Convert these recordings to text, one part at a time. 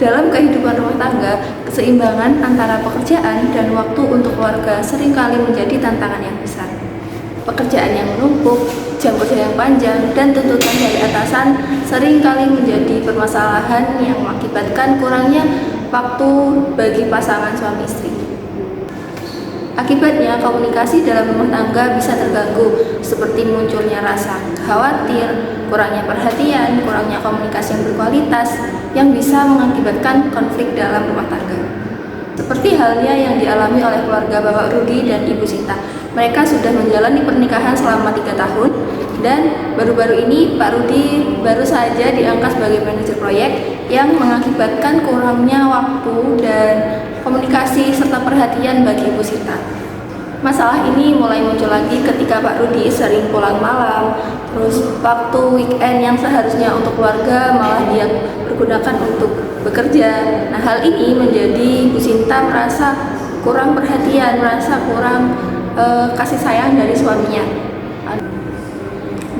Dalam kehidupan rumah tangga, keseimbangan antara pekerjaan dan waktu untuk keluarga seringkali menjadi tantangan yang besar. Pekerjaan yang menumpuk, jam kerja yang panjang, dan tuntutan dari atasan seringkali menjadi permasalahan yang mengakibatkan kurangnya waktu bagi pasangan suami istri. Akibatnya, komunikasi dalam rumah tangga bisa terganggu, seperti munculnya rasa khawatir, kurangnya perhatian, kurangnya komunikasi yang berkualitas, yang bisa mengakibatkan konflik dalam rumah tangga. Seperti halnya yang dialami oleh keluarga Bapak Rudi dan Ibu Sinta. Mereka sudah menjalani pernikahan selama 3 tahun, dan baru-baru ini Pak Rudi baru saja diangkat sebagai manajer proyek yang mengakibatkan kurangnya waktu dan komunikasi serta perhatian bagi Ibu Sinta. Masalah ini mulai muncul lagi ketika Pak Rudi sering pulang malam, terus waktu weekend yang seharusnya untuk keluarga malah dia pergunakan untuk bekerja. Nah, hal ini menjadi Bu Sinta merasa kurang perhatian, merasa kurang kasih sayang dari suaminya.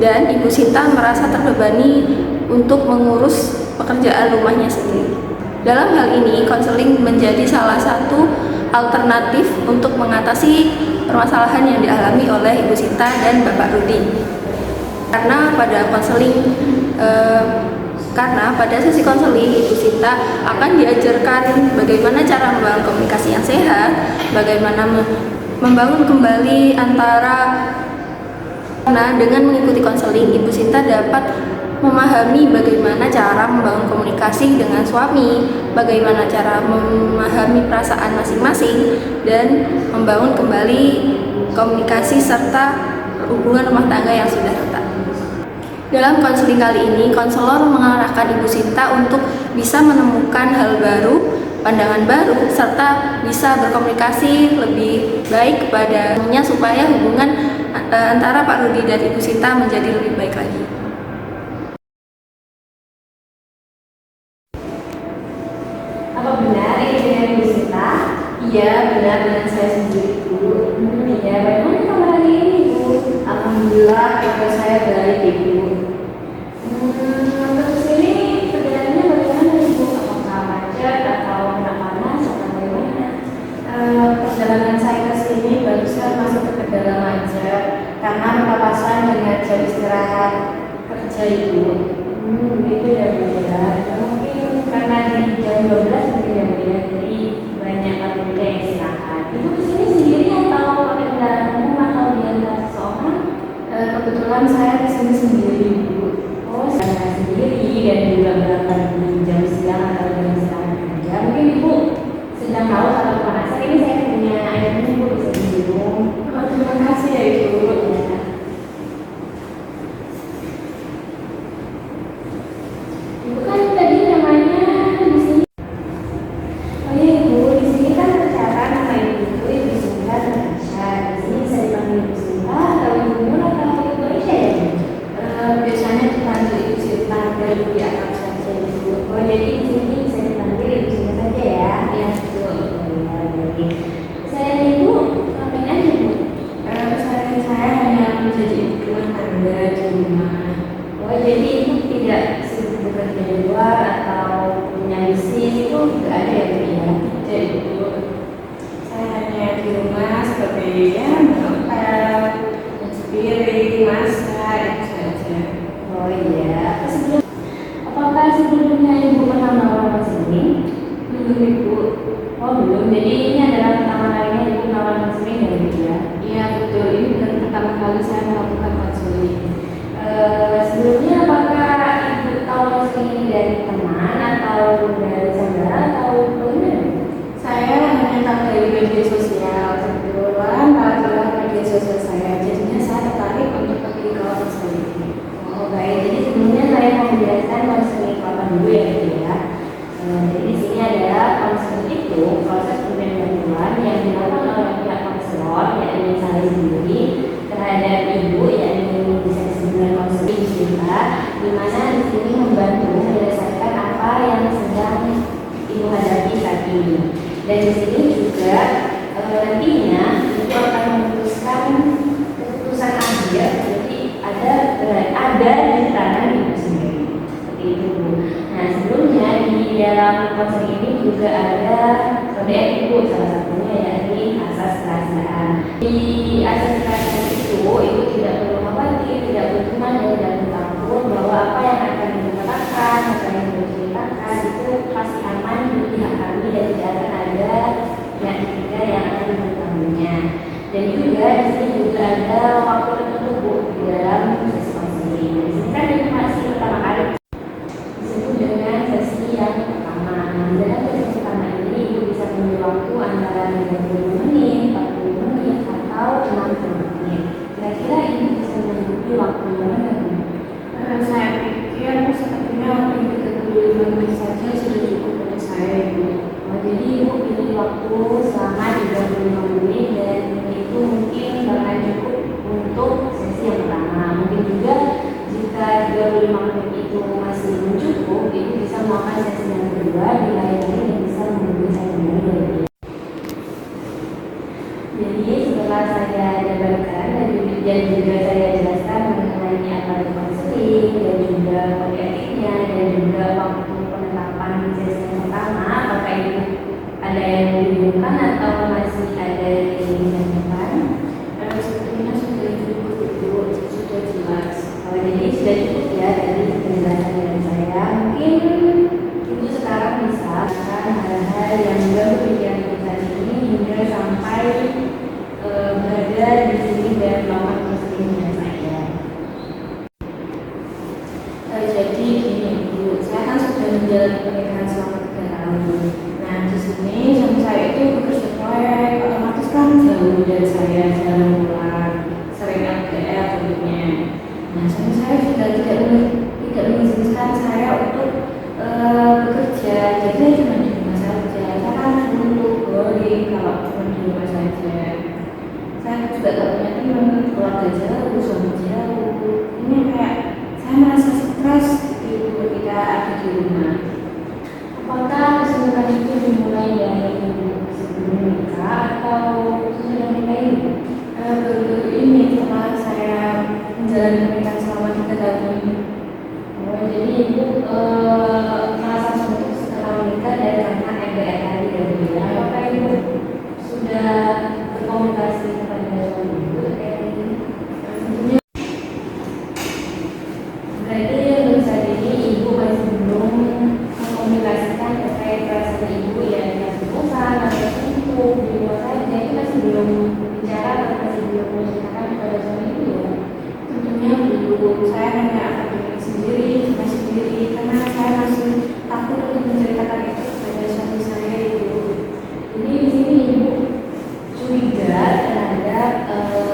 Dan Ibu Sinta merasa terbebani untuk mengurus pekerjaan rumahnya sendiri. Dalam hal ini, konseling menjadi salah satu alternatif untuk mengatasi permasalahan yang dialami oleh Ibu Sinta dan Bapak Rudi. Karena pada sesi konseling, Ibu Sinta akan diajarkan bagaimana cara membangun komunikasi yang sehat, bagaimana membangun kembali dengan mengikuti konseling, Ibu Sinta dapat memahami bagaimana cara membangun komunikasi dengan suami, bagaimana cara memahami perasaan masing-masing, dan membangun kembali komunikasi serta hubungan rumah tangga yang sudah retak. Dalam konseling kali ini, konselor mengarahkan Ibu Sinta untuk bisa menemukan hal baru, pandangan baru, serta bisa berkomunikasi lebih baik kepadanya supaya hubungan antara Pak Rudi dan Ibu Sinta menjadi lebih baik lagi. Apa benar ini dengan Ibu Sinta? Iya, benar dengan saya sendiri, Bu. Iya, bagaimana kabar hari ini, Bu? Alhamdulillah, kabar saya baik, Ibu. Untuk sini perjalanannya bagaimana, Ibu? Apakah macet atau kena panas atau bagaimana? Perjalanan saya ke sini barusan masuk ke kendala macet karena berpapasan dengan jam istirahat kerja, Ibu. Gitu ya, Bu ya. Mungkin karena di jam 12 mungkin ya, Bu ya. Jadi banyak pekerja yang istirahat. Ibu kesini sendiri atau pakai kendaraan umum atau diantar seseorang? Kebetulan saya kesini sendiri, Bu. Oh, saya sendiri dan juga berangkat di jam siang atau jam istirahat kerja. Mungkin Ibu sedang tahu kalau kepanasan ini saya punya air minum, Bu, bisa diminum. Terima kasih ya, Ibu. Ya. Ibu kan tadi namanya di sini. Oh iya, Ibu, di sini kan tercatat nama Ibu itu Ibu Sinta Natasha. Di sini bisa dipanggil Ibu Sinta atau Ibu Nur atau Ibu Aisyah ya, Bu? Biasanya dipanggil Ibu Sinta dan di atas saja, Ibu. Oh, jadi di sini bisa dipanggil Ibu Sinta saja ya? Ya, betul. Ya, jadi saya Ibu ngapain aja, Bu? Saya hanya menjadi ibu rumah tangga di rumah. Oh, jadi Ibu tidak sibuk bekerja di luar atau punya bisnis itu nggak ada ya, Bu ya? Jadi Ibu, saya hanya di rumah sebagai ya mengepel, mencuci piring, masak, itu saja. Oh iya. Apakah sebelumnya Ibu pernah melamar sini? Belum, Ibu. Oh belum. Jadi ini adalah pertama kalinya Ibu melamar sini ya, Bu ya? Iya betul, ini bukan pertama kali saya melakukan konseling. Sebelumnya apakah Ibu tahu konseling ini dari teman atau dari saudara atau bagaimana? Saya hanya tahu dari media sosial, kebetulan adalah media sosial saya, jadinya saya tertarik untuk pergi ke konseling ini. Oh baik. Jadi sebelumnya saya mau menjelaskan konseling apa dulu ya, Bu ya. Jadi di sini adalah konseling itu proses pemberian bantuan yang konseling ini juga ada kode etik Bu, salah satunya yakni asas kerahasiaan. Di asas kerahasiaan itu Ibu tidak perlu khawatir, tidak perlu cemas, dan tidak perlu takut bahwa apa yang akan Ibu katakan, apa yang Ibu ceritakan itu pasti aman di pihak kami dan tidak akan ada pihak ketiga yang akan mengetahuinya. Dan juga di sini juga ada waktu tertentu Bu di dalam sesi konseling. Di sini kan Ibu masih pertama kali disebut dengan sesi yang pertama. Nah, di dalam sesi pertama ini Ibu bisa memilih waktu antara 30 menit, 40 menit, atau 60 menit. Kira-kira Ibu bisa mencukupi waktu mana? Saya pikir sepertinya waktu 35 menit saja sudah cukup untuk saya, Ibu. Jadi Ibu pilih waktu selama 35 menit dan itu mungkin bakal cukup untuk sesi yang pertama. Mungkin juga jika 35 menit itu masih belum cukup, Ibu bisa melakukan sesi yang kedua di lain hari yang bisa menunggu saya lebih. Jadi setelah saya jabarkan dan juga saya jelaskan mengenai apa itu konseling dan juga kode etiknya dan juga waktu penetapan di sesi yang pertama, apakah Ibu ada yang dibingungkan atau masih ada yang ingin ditanyakan? Sepertinya sudah cukup, Ibu, sudah jelas. Jadi sudah cukup ya tadi penjelasan dari saya. Mungkin Ibu sekarang bisa hal-hal yang mengganggu pikiran kita ini hingga sampai berada di sini dan melakukan konseling dengan saya. Jadi gini, Ibu, saya kan sudah menjalani pernikahan selama 3 tahun. Nah, di sini suami saya itu bekerja proyek, otomatis kan jauh dari saya, jarang pulang, sering LDR tentunya. Nah, suami saya juga tidak mengizinkan saya untuk bekerja, jadi saya cuma di rumah saja. Saya kan untuk boring kalau cuma di rumah saja. Saya juga tak punya teman, keluarga jauh, suami jauh. Ini kayak saya merasa stres gitu ketika ada di rumah. Apakah kesibukan itu dimulai dari sebelum menikah atau sudah menikah ini? Baru-baru ini setelah saya menjalani pernikahan selama 3 tahun ini. Jadi Ibu merasa suntuk setelah menikah dan karena LDR tadi dari dia. Apakah Ibu sudah berkomunikasi kepada suami Ibu terkait ini? Berarti untuk saat ini Ibu masih belum mengkomunikasikan terkait perasaan Ibu yang masih bosan atau suntuk di luar saja, itu masih belum bicara atau masih belum menceritakan kepada suami Ibu ya? Tentunya belum, saya hanya akan diri sendiri karena saya masih takut untuk menceritakan itu kepada suami saya, Ibu. Jadi di sini Ibu curiga terhadap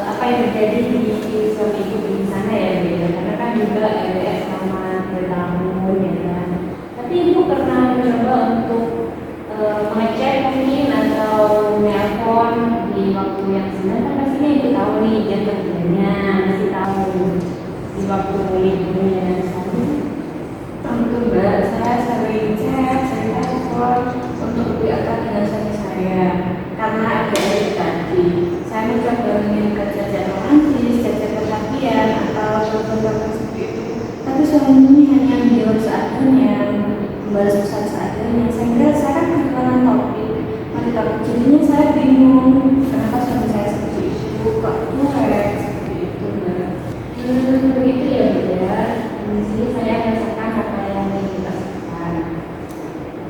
apa yang terjadi di suami Ibu di sana ya Bu ya? Karena kan juga LDR selama 3 tahun ya kan. Tapi Ibu pernah mencoba untuk mengecek mungkin atau nelpon di waktu yang sebenarnya kan pastinya Ibu tahu nih jam kerjanya, masih tahu di waktu liburnya suami. Tentu Mbak, saya sering chat, sering telepon untuk WA dengan suami saya. Karena ada itu tadi, saya mencoba mengirimkan jajan romantis, jajan perhatian atau telepon-telepon seperti itu. Tapi suami ini hanya menjawab seadanya, membalas pesan seadanya. Sehingga saya kan kehilangan topik. Jadinya saya bingung kenapa suami saya seperti itu, kok cuek seperti itu Mbak. Begitu ya Bu ya. Di sini saya merasakan apa yang ingin dirasakan.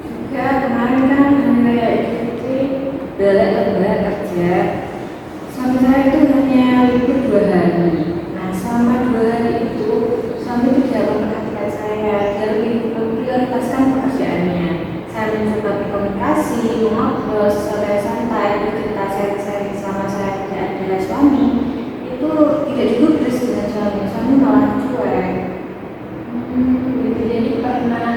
Juga kemarin kan hari raya Idul Fitri balik lebaran kerja, suami saya itu hanya libur 2 hari. Nah, selama 2 hari itu suami tidak memperhatikan saya, dia lebih memprioritaskan pekerjaannya. Saya mencoba berkomunikasi, ngobrol secara santai, bercerita sharing selama saya tidak ada suami. Itu tidak digubris dengan suami malah cuek. Jadi pernah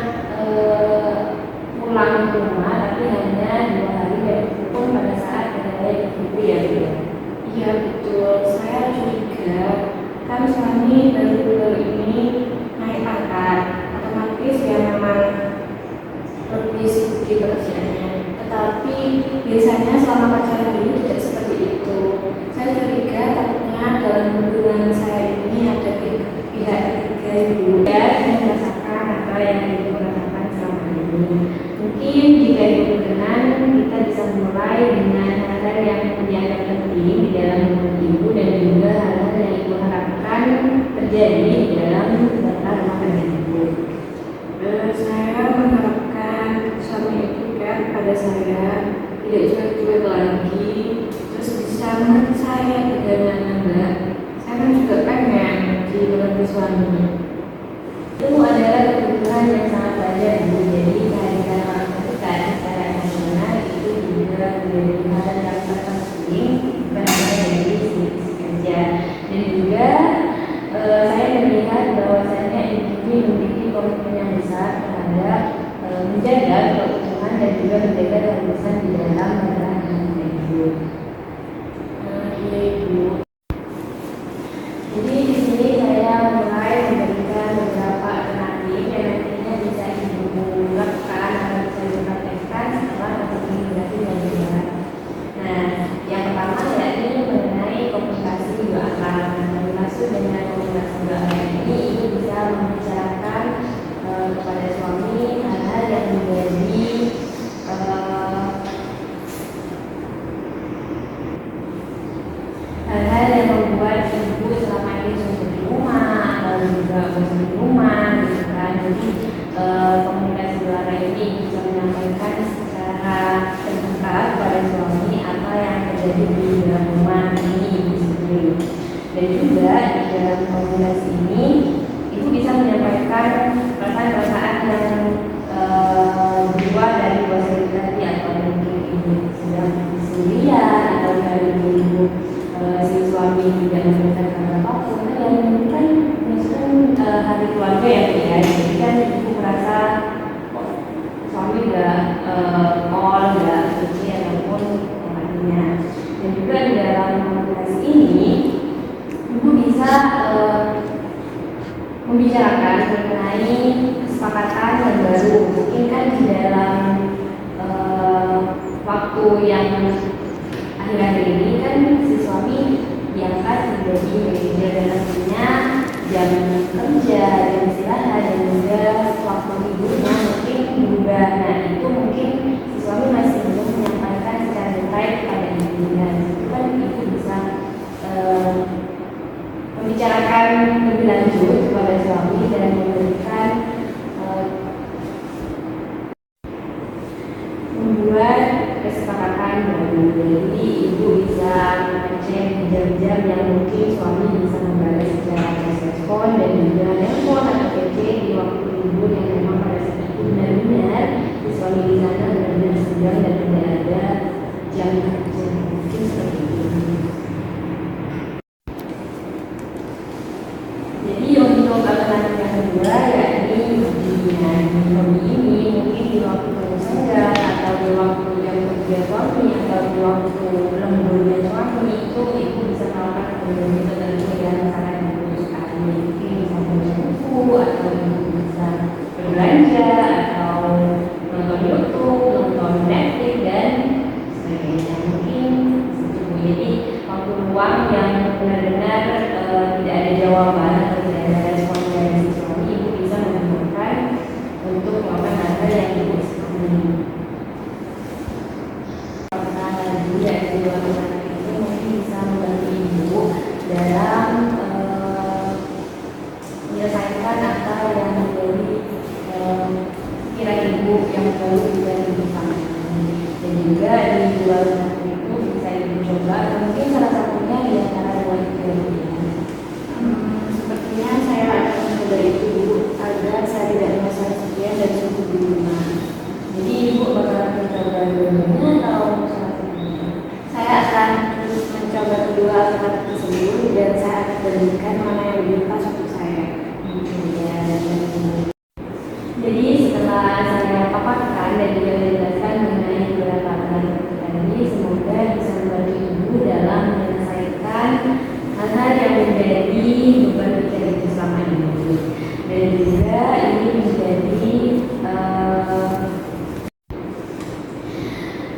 pulang ke rumah tapi hanya 2 hari dan itu pun pada saat hari raya Idul Fitri ya Bu ya? Iya betul, saya curiga kan suami baru-baru ini naik pangkat, otomatis ya memang lebih sibuk di pekerjaannya. Tetapi biasanya selama pacaran dulu tidak seperti itu. Saya curiga takutnya dalam hubungan saya ini ada pihak ketiga Ibu. Ya, saya merasakan apa yang Ibu rasakan selama ini. Mungkin dianggap penting di dalam hubungan ibu dan juga hal-hal yang ibu harapkan terjadi di dalam tata rumah tangga ibu. Saya mengharapkan suami itu kan pada saya tidak cuek-cuek lagi, terus bisa mengerti saya bagaimana. Saya kan juga pengen dimengerti suami. Itu adalah kebutuhan yang sangat wajar Bu. Jadi kehadiran orang terdekat secara emosional itu juga menjadi hal yang sangat penting, bukan hanya dari sisi kerja. Dan juga saya melihat bahwasannya individu memiliki komitmen yang besar terhadap menjaga keutuhan dan juga menjaga keharusan di dalam rumah tangga ibu. Ibu. Jadi di sini saya mulai memberikan beberapa alternatif yang nantinya bisa ibu lakukan atau bisa dipraktekkan setelah mengikuti integrasi belajar. Nah, yang pertama yakni mengenai komunikasi dua arah. Maksud dengan komunikasi dua arah ini ibu bisa membicarakan kepada suami hal-hal yang menjadi hal-hal yang membuat ibu selama ini suntuk di rumah atau juga bosan di rumah gitu kan. Jadi komunikasi dua arah ini bisa menyampaikan secara terbuka kepada suami apa yang terjadi di dalam rumah ini ibu sendiri. Dan juga di dalam komunikasi ini ibu bisa menyampaikan perasaan-perasaan yang di luar dari bosan tadi, atau mungkin ibu sedang sendirian atau dari ibu si suami tidak memberikan apapun, yang kan hari keluarga ya Bu ya. Jadi kan ibu merasa suami gak all, gak suci ataupun yang lainnya. Dan juga di dalam komunikasi ini ibu bisa membicarakan mengenai kesepakatan yang baru. Mungkin kan di dalam waktu yang akhir-akhir ini kan si suami diangkat menjadi manajer, dan nantinya jam kerja, jam istirahat, dan juga waktu tidurnya mungkin berubah. Nah, itu mungkin si suami masih belum menyampaikan secara detail kepada ibu, dan itu kan ibu bisa membicarakan lebih lanjut kepada suami dan memberikan membuat kesepakatan baru. Jadi ibu bisa mengecek jam-jam yang mungkin suami bisa membalas secara respon, dan juga telepon atau PC di waktu libur yang memang pada saat itu benar-benar si suami di sana benar-benar sedang dan tidak ada jam kerja, mungkin seperti itu. Jadi untuk alternatif yang kedua yakni hobi ini mungkin di waktu senggang atau di waktu jam kerja suami atau di waktu lemburnya suami, itu ibu bisa melakukan hobi tertentu yang sangat ibu sukai. Mungkin bisa membaca buku, atau ibu bisa berbelanja, atau nonton YouTube, nonton Netflix dan sebagainya. Mungkin itu. Jadi waktu luang yang benar-benar tidak ada jawaban atau tidak ada respon dari si suami, ibu bisa menggunakan untuk melakukan hal-hal yang ibu sukai. Dan kedua anak itu mungkin bisa membantu ibu dalam menyelesaikan apa yang menjadi pikiran ibu yang baru juga ibu sampaikan. Dan juga di dua anak itu bisa ibu coba, mungkin salah satunya di antara dua itu. Sepertinya saya akan mencoba itu agar saya tidak merasa kesepian dan suntuk di rumah. Jadi ibu bakal mencoba dua-duanya atau saya akan mencoba kedua alternatif tersebut, dan saya akan berikan mana yang lebih pas untuk saya. Jadi setelah saya paparkan dan juga menjelaskan mengenai beberapa alternatif tadi, semoga bisa membantu ibu dalam menyelesaikan hal-hal yang menjadi beban pikiran ibu selama ini. Dan juga ini menjadi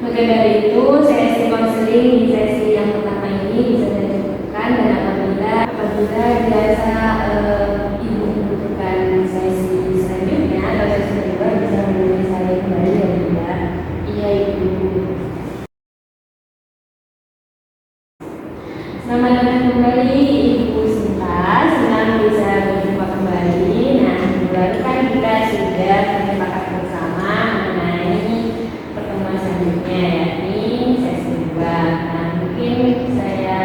maka dari itu sesi konseling di sesi yang pertama ini bisa dilakukan, dan apabila dirasa ibu membutuhkan sesi Selamat datang kembali Ibu Sinta, senang bisa berjumpa kembali. Nah, bulan kan kita sudah menyepakati bersama mengenai pertemuan selanjutnya, yakni sesi 2. Nah, mungkin saya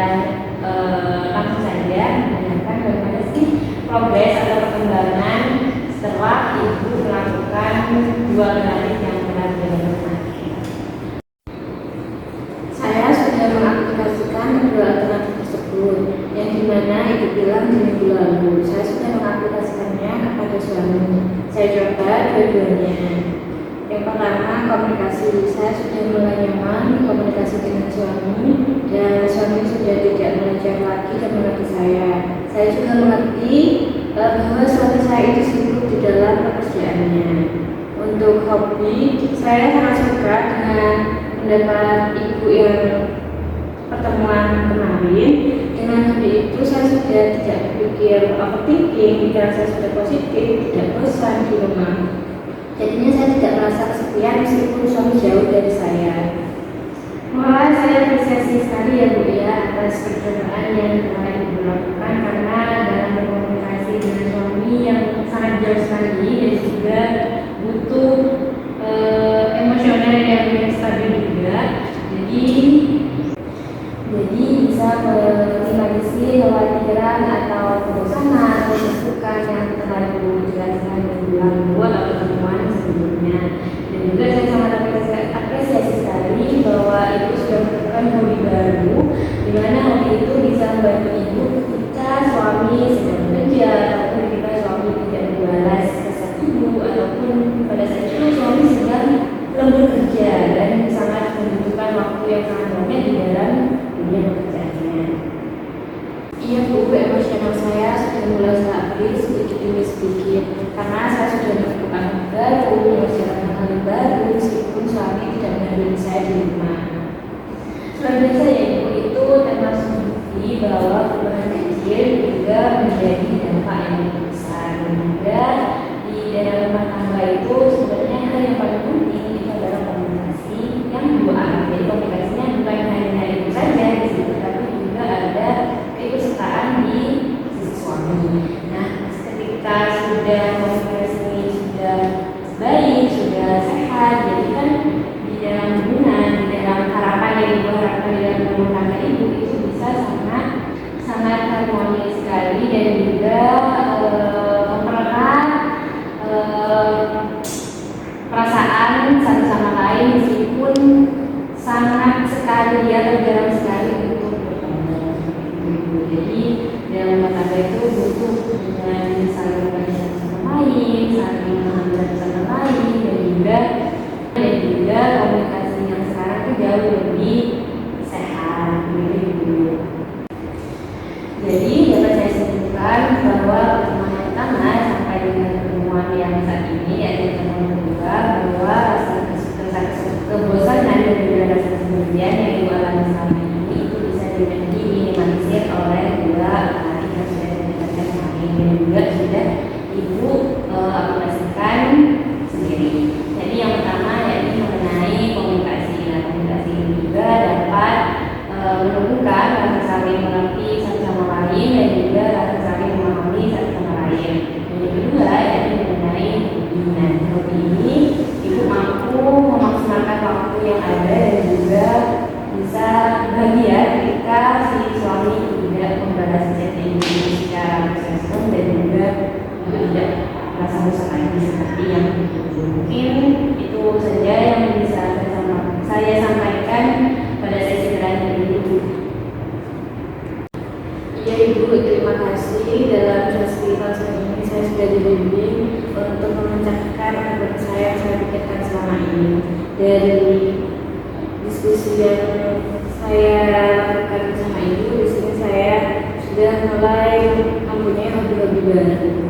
langsung saja menanyakan bagaimana sih progres atau perkembangan setelah Ibu melakukan 2 alternatif yang telah dilakukan. Saya sudah mengaplikasikan kedua alternatif tersebut, yang dimana Ibu bilang di minggu lalu. Saya sudah mengaplikasikannya kepada suami. Saya coba dua-duanya. Yang pertama, komunikasi. Saya sudah mulai nyaman komunikasi dengan suami, dan suami sudah tidak mengejar lagi dan mengerti saya. Saya juga mengerti bahwa suami saya itu sibuk di dalam pekerjaannya. Untuk hobi, saya sangat suka dengan pendapat Ibu yang pertemuan kemarin. Dengan hobi itu saya sudah tidak berpikir overthinking, pikiran saya sudah positif, tidak bosan di rumah. Jadinya saya tidak merasa kesepian meskipun suami jauh dari saya. Wah, saya apresiasi sekali ya Bu ya atas percobaan yang telah Ibu lakukan, karena dalam berkomunikasi dengan suami yang sangat jauh sekali dan juga butuh emosional yang stabil juga. Jadi bisa meminimalisir kekhawatiran atau kebosanan atau kesibukan yang telah Ibu jelaskan di bulan atau pertemuan sebelumnya. Dan juga saya sangat apresiasi sekali bahwa Ibu sudah menemukan hobi baru, di mana hobi itu bisa membantu Ibu ketika suami sedang bekerja, ataupun ketika suami tidak membalas pesan Ibu, ataupun pada saat itu suami sedang lembur kerja dan sangat membutuhkan waktu yang sangat banyak di dalam dunia pekerjaannya. Iya Bu, emosional saya sudah mulai stabil sedikit demi sedikit, karena saya sudah melakukan hal baru, mengerjakan hal baru meskipun suami tidak mendampingi saya di rumah. Luar biasa ya Ibu, itu termasuk bukti bahwa perubahan kecil juga menjadi dampak yang besar. Dan juga di dalam rumah tangga itu sebenarnya hal yang paling penting itu adalah komunikasi yang dua arah. Jadi komunikasinya bukan hanya itu saja di situ, tapi juga ada keikutsertaan di sisi suami. Nah, ketika sudah komunikasi ini sudah baik, sudah sehat, jadi kan di dalam hubungan, di dalam harapan yang Ibu harapkan di dalam rumah tangga Ibu itu bisa sangat harmonis sekali, dan juga mempererat perasaan satu sama lain meskipun sangat sekali atau jarang sekali untuk bertemu. Jadi dalam rumah tangga itu butuh dengan saling berbagi satu sama lain, saling mengambil satu sama lain, dan juga komunikasi yang sekarang itu jauh lebih sehat, lebih dulu. Jadi dapat saya simpulkan bahwa pertemuan yang pertama sampai dengan pertemuan yang saat ini, yaitu pertemuan kedua, bahwa rasa kebosanan dan juga rasa kesendirian yang Ibu alami selama ini itu bisa diminimalisir oleh dua alternatif yang sudah diberikan kemarin, dan juga sudah Ibu aplikasikan sendiri. Jadi yang pertama yakni mengenai komunikasi. Nah, komunikasi ini juga dapat menumbuhkan rasa saling mengerti satu sama lain dan juga rasa saling memahami satu sama lain. Dan yang kedua yakni mengenai hobi. Nah, hobi ini Ibu mampu memaksimalkan waktu yang ada dan juga bisa bahagia ketika si suami tidak membalas chat Ibu secara respon, dan juga Ibu tidak merasa bosan lagi seperti yang mungkin. Itu saja yang bisa saya sampaikan pada sesi terakhir ini. Iya Ibu, terima kasih. Dalam sesi konseling ini saya sudah dibimbing untuk memecahkan akar saya yang saya pikirkan selama ini. Dari diskusi yang saya lakukan bersama Ibu, di sini saya sudah mulai mempunyai hobi-hobi baru.